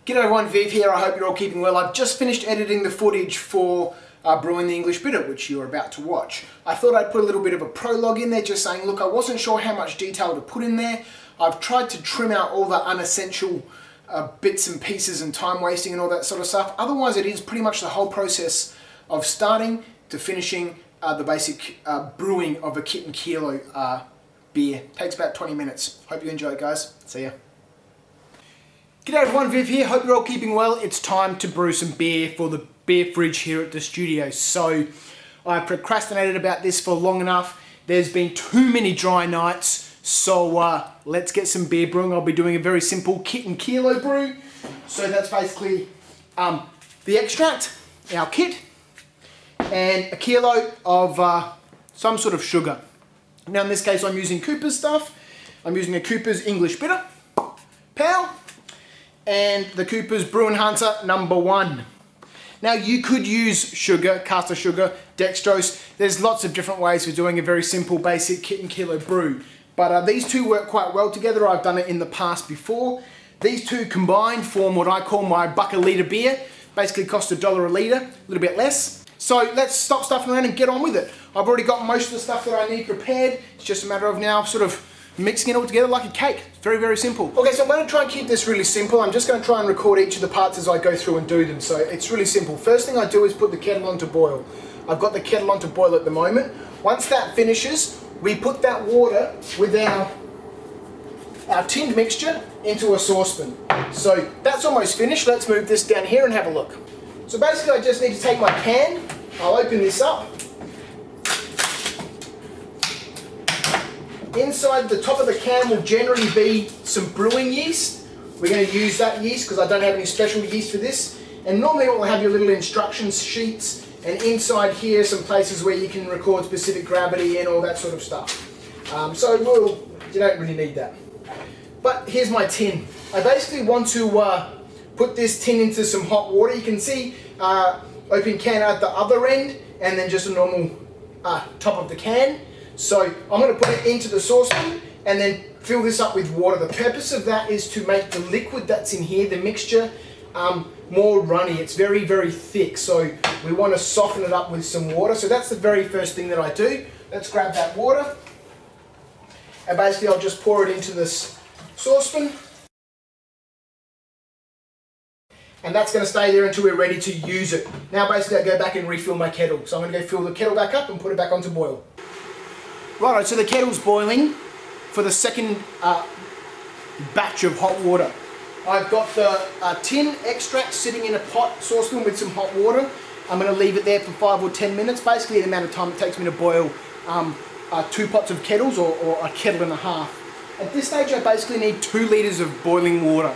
G'day everyone, Viv here. I hope you're all keeping well. I've just finished editing the footage for Brewing the English Bitter, which you're about to watch. I thought I'd put a little bit of a prologue in there just saying, look, I wasn't sure how much detail to put in there. I've tried to trim out all the unessential bits and pieces and time wasting and all that sort of stuff. Otherwise, it is pretty much the whole process of starting to finishing the basic brewing of a kit and kilo beer. Takes about 20 minutes. Hope you enjoy it, guys. See ya. G'day everyone, Viv here. Hope you're all keeping well. It's time to brew some beer for the beer fridge here at the studio. So I procrastinated about this for long enough. There's been too many dry nights. So let's get some beer brewing. I'll be doing a very simple kit and kilo brew. So that's basically the extract, our kit, and a kilo of some sort of sugar. Now in this case I'm using Cooper's stuff. I'm using a Cooper's English Bitter, POW, and the Cooper's Brew and Hunter #1. Now you could use sugar, caster sugar, dextrose. There's lots of different ways for doing a very simple basic kit and kilo brew. But these two work quite well together. I've done it in the past before. These two combined form what I call my $1 a litre beer. Basically cost $1 a litre, a little bit less. So let's stop stuffing around and get on with it. I've already got most of the stuff that I need prepared. It's just a matter of now sort of mixing it all together like a cake. It's very, very simple. Okay, so I'm going to try and keep this really simple. I'm just going to try and record each of the parts as I go through and do them. So it's really simple. First thing I do is put the kettle on to boil. I've got the kettle on to boil at the moment. Once that finishes, we put that water with our tinned mixture into a saucepan. So that's almost finished. Let's move this down here and have a look. So basically I just need to take my can. I'll open this up. Inside the top of the can will generally be some brewing yeast. We're going to use that yeast because I don't have any special yeast for this. And normally it will have your little instructions sheets, and inside here some places where you can record specific gravity and all that sort of stuff. So you don't really need that. But here's my tin. I basically want to put this tin into some hot water. You can see open can at the other end and then just a normal top of the can. So I'm going to put it into the saucepan and then fill this up with water. The purpose of that is to make the liquid that's in here, the mixture, more runny. It's very, very thick, so we want to soften it up with some water. So that's the very first thing that I do. Let's grab that water and basically I'll just pour it into this saucepan. And that's going to stay there until we're ready to use it. Now basically I go back and refill my kettle. So I'm going to go fill the kettle back up and put it back on to boil. Right, so the kettle's boiling for the second batch of hot water. I've got the tin extract sitting in a pot saucepan with some hot water. I'm going to leave it there for 5 or 10 minutes, basically the amount of time it takes me to boil 2 pots of kettles or a kettle and a half. At this stage I basically need 2 litres of boiling water.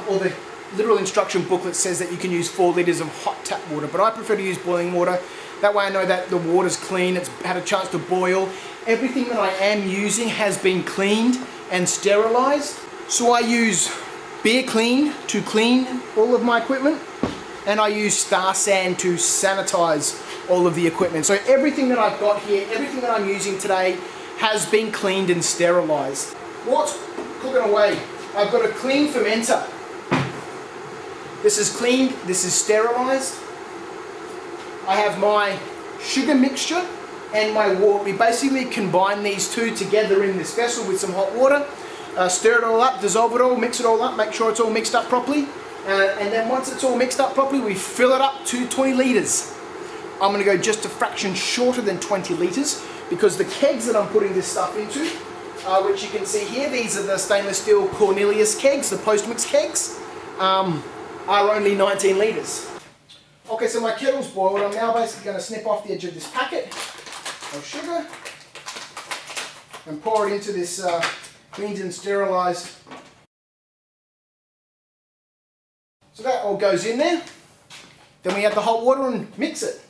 Or the literal instruction booklet says that you can use 4 litres of hot tap water, but I prefer to use boiling water. That way I know that the water's clean, it's had a chance to boil. Everything that I am using has been cleaned and sterilised. So I use Beer Clean to clean all of my equipment, and I use Star Sand to sanitise all of the equipment. So everything that I've got here, everything that I'm using today has been cleaned and sterilised. What's cooking away? I've got a clean fermenter. This is cleaned, this is sterilised. I have my sugar mixture and my water. We basically combine these two together in this vessel with some hot water, stir it all up, dissolve it all, mix it all up, make sure it's all mixed up properly. And then once it's all mixed up properly, we fill it up to 20 litres. I'm going to go just a fraction shorter than 20 litres because the kegs that I'm putting this stuff into, which you can see here, these are the stainless steel Cornelius kegs, the post-mix kegs, are only 19 litres. Okay, so my kettle's boiled. I'm now basically going to snip off the edge of this packet of sugar and pour it into this cleaned and sterilised. So that all goes in there. Then we add the hot water and mix it.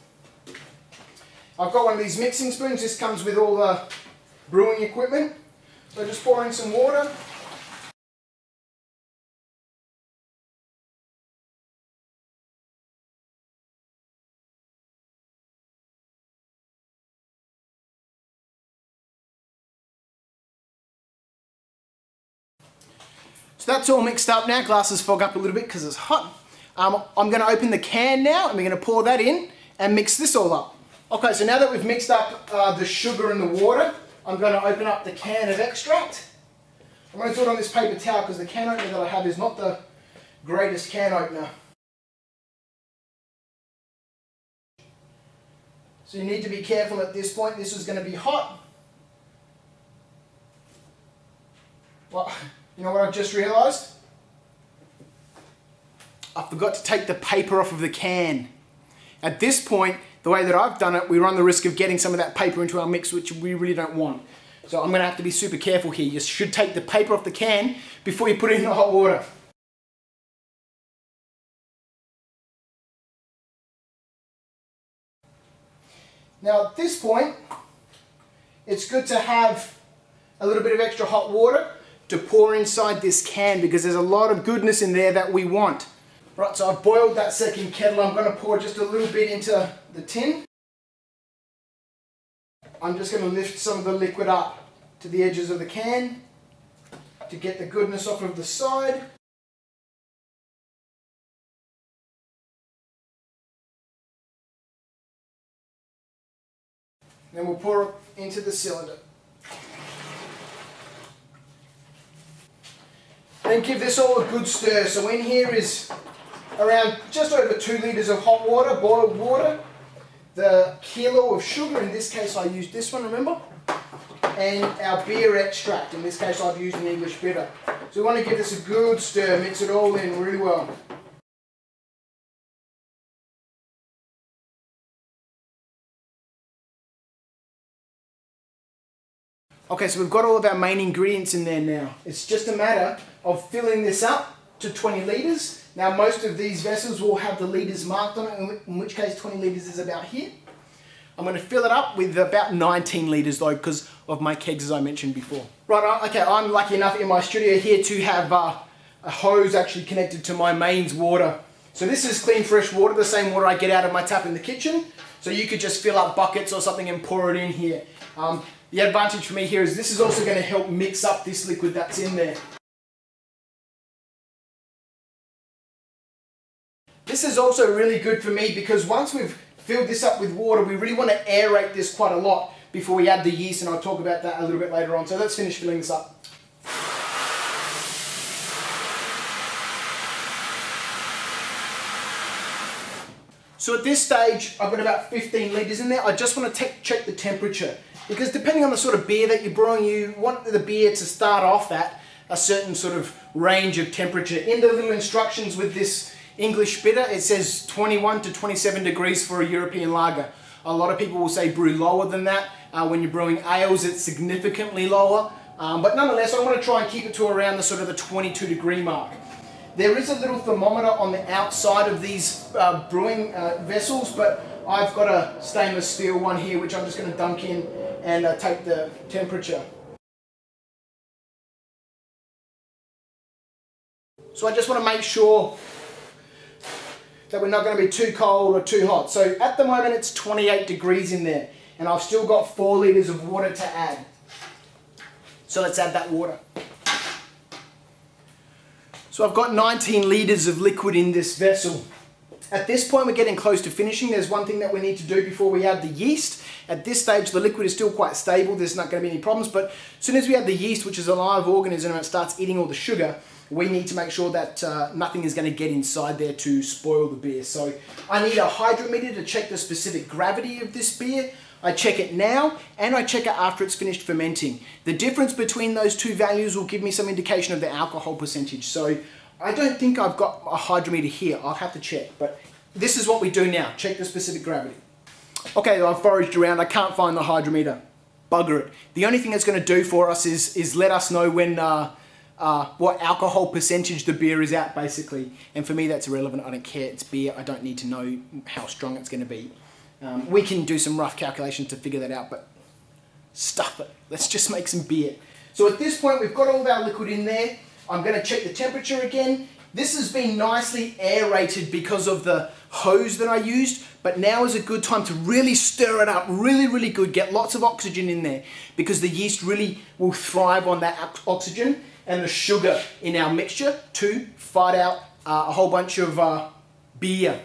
I've got one of these mixing spoons. This comes with all the brewing equipment. So just pour in some water. So that's all mixed up now. Glasses fog up a little bit because it's hot. I'm going to open the can now and we're going to pour that in and mix this all up. Okay, so now that we've mixed up the sugar and the water, I'm going to open up the can of extract. I'm going to do it on this paper towel because the can opener that I have is not the greatest can opener. So you need to be careful at this point. This is going to be hot. Well, you know what I've just realised? I forgot to take the paper off of the can. At this point, the way that I've done it, we run the risk of getting some of that paper into our mix, which we really don't want. So I'm going to have to be super careful here. You should take the paper off the can before you put it in the hot water. Now at this point, it's good to have a little bit of extra hot water to pour inside this can because there's a lot of goodness in there that we want. Right, so I've boiled that second kettle. I'm going to pour just a little bit into the tin. I'm just going to lift some of the liquid up to the edges of the can to get the goodness off of the side. Then we'll pour it into the cylinder. Then give this all a good stir. So in here is around just over 2 litres of hot water, boiled water, the kilo of sugar, in this case I used this one, remember? And our beer extract, in this case I've used an English bitter. So we want to give this a good stir, mix it all in really well. Okay, so we've got all of our main ingredients in there now. It's just a matter of filling this up to 20 litres. Now most of these vessels will have the litres marked on it, in which case 20 litres is about here. I'm going to fill it up with about 19 litres though because of my kegs as I mentioned before. Right, okay, I'm lucky enough in my studio here to have a hose actually connected to my mains water. So this is clean fresh water, the same water I get out of my tap in the kitchen. So you could just fill up buckets or something and pour it in here. The advantage for me here is this is also going to help mix up this liquid that's in there. This is also really good for me because once we've filled this up with water, we really want to aerate this quite a lot before we add the yeast, and I'll talk about that a little bit later on. So let's finish filling this up. So at this stage, I've got about 15 litres in there. I just want to check the temperature because depending on the sort of beer that you're brewing, you want the beer to start off at a certain sort of range of temperature. In the little instructions with this English bitter, it says 21 to 27 degrees for a European lager. A lot of people will say brew lower than that. When you're brewing ales, it's significantly lower. But nonetheless, I want to try and keep it to around the sort of the 22 degree mark. There is a little thermometer on the outside of these brewing vessels, but I've got a stainless steel one here, which I'm just going to dunk in and take the temperature. So I just want to make sure that we're not going to be too cold or too hot. So at the moment it's 28 degrees in there, and I've still got 4 litres of water to add. So let's add that water. So I've got 19 litres of liquid in this vessel. At this point we're getting close to finishing. There's one thing that we need to do before we add the yeast. At this stage the liquid is still quite stable, there's not going to be any problems, but as soon as we add the yeast, which is a live organism and it starts eating all the sugar, we need to make sure that nothing is going to get inside there to spoil the beer. So I need a hydrometer to check the specific gravity of this beer. I check it now and I check it after it's finished fermenting. The difference between those two values will give me some indication of the alcohol percentage. So I don't think I've got a hydrometer here. I'll have to check, but this is what we do now. Check the specific gravity. Okay, I've foraged around. I can't find the hydrometer. Bugger it. The only thing it's going to do for us is let us know when what alcohol percentage the beer is at, basically. And for me, that's irrelevant. I don't care. It's beer. I don't need to know how strong it's going to be. We can do some rough calculations to figure that out, but stuff it. Let's just make some beer. So at this point, we've got all of our liquid in there. I'm going to check the temperature again. This has been nicely aerated because of the hose that I used, but now is a good time to really stir it up really good. Get lots of oxygen in there because the yeast really will thrive on that oxygen. and the sugar in our mixture to fight out a whole bunch of beer.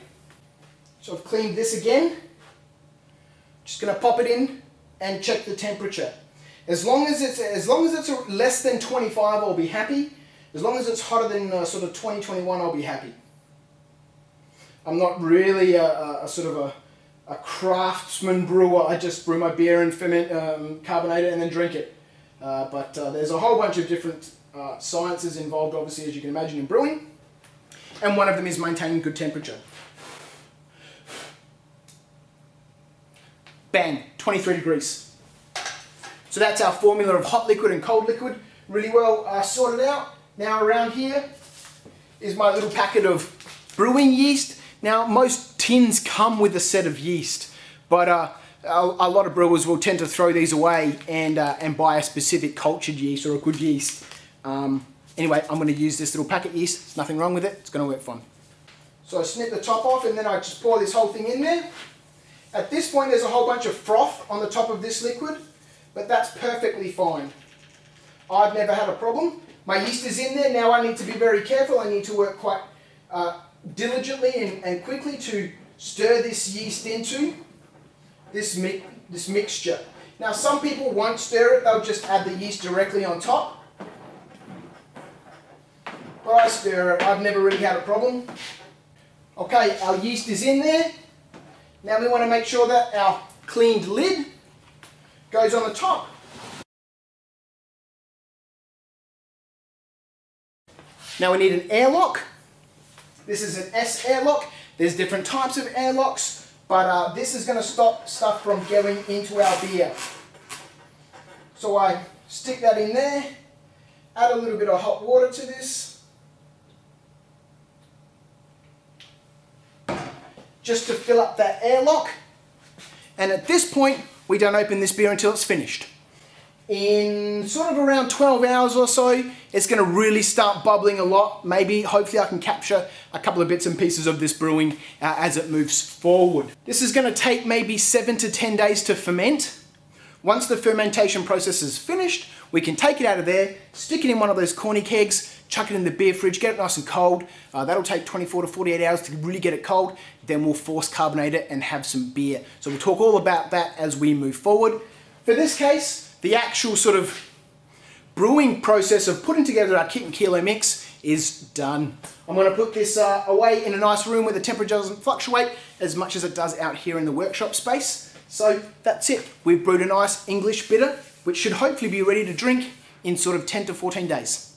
So I've cleaned this again. Just going to pop it in and check the temperature. As long as it's less than 25, I'll be happy. As long as it's hotter than sort of 20, 21, I'll be happy. I'm not really a craftsman brewer. I just brew my beer and ferment, carbonate it, and then drink it. But there's a whole bunch of different sciences involved, obviously, as you can imagine, in brewing. And one of them is maintaining good temperature. Bang, 23 degrees. So that's our formula of hot liquid and cold liquid, really well sorted out. Now around here is my little packet of brewing yeast. Now most tins come with a set of yeast, but a lot of brewers will tend to throw these away and buy a specific cultured yeast or a good yeast. Anyway, I'm going to use this little packet yeast. There's nothing wrong with it. It's going to work fine. So I snip the top off and then I just pour this whole thing in there. At this point there's a whole bunch of froth on the top of this liquid, but that's perfectly fine. I've never had a problem. My yeast is in there. Now I need to be very careful. I need to work quite diligently and quickly to stir this yeast into this mixture. Now some people won't stir it. They'll just add the yeast directly on top. But I stir it. I've never really had a problem. Okay, our yeast is in there. Now we want to make sure that our cleaned lid goes on the top. Now we need an airlock. This is an S airlock. There's different types of airlocks, but this is going to stop stuff from going into our beer. So I stick that in there, add a little bit of hot water to this, just to fill up that airlock. And at this point, we don't open this beer until it's finished. In sort of around 12 hours or so, it's going to really start bubbling a lot. Maybe, hopefully I can capture a couple of bits and pieces of this brewing as it moves forward. This is going to take maybe 7 to 10 days to ferment. Once the fermentation process is finished, we can take it out of there, stick it in one of those corny kegs, chuck it in the beer fridge, get it nice and cold. That'll take 24 to 48 hours to really get it cold. Then we'll force carbonate it and have some beer. So we'll talk all about that as we move forward. For this case, the actual sort of brewing process of putting together our kit and kilo mix is done. I'm going to put this away in a nice room where the temperature doesn't fluctuate as much as it does out here in the workshop space. So that's it. We've brewed a nice English bitter, which should hopefully be ready to drink in sort of 10 to 14 days.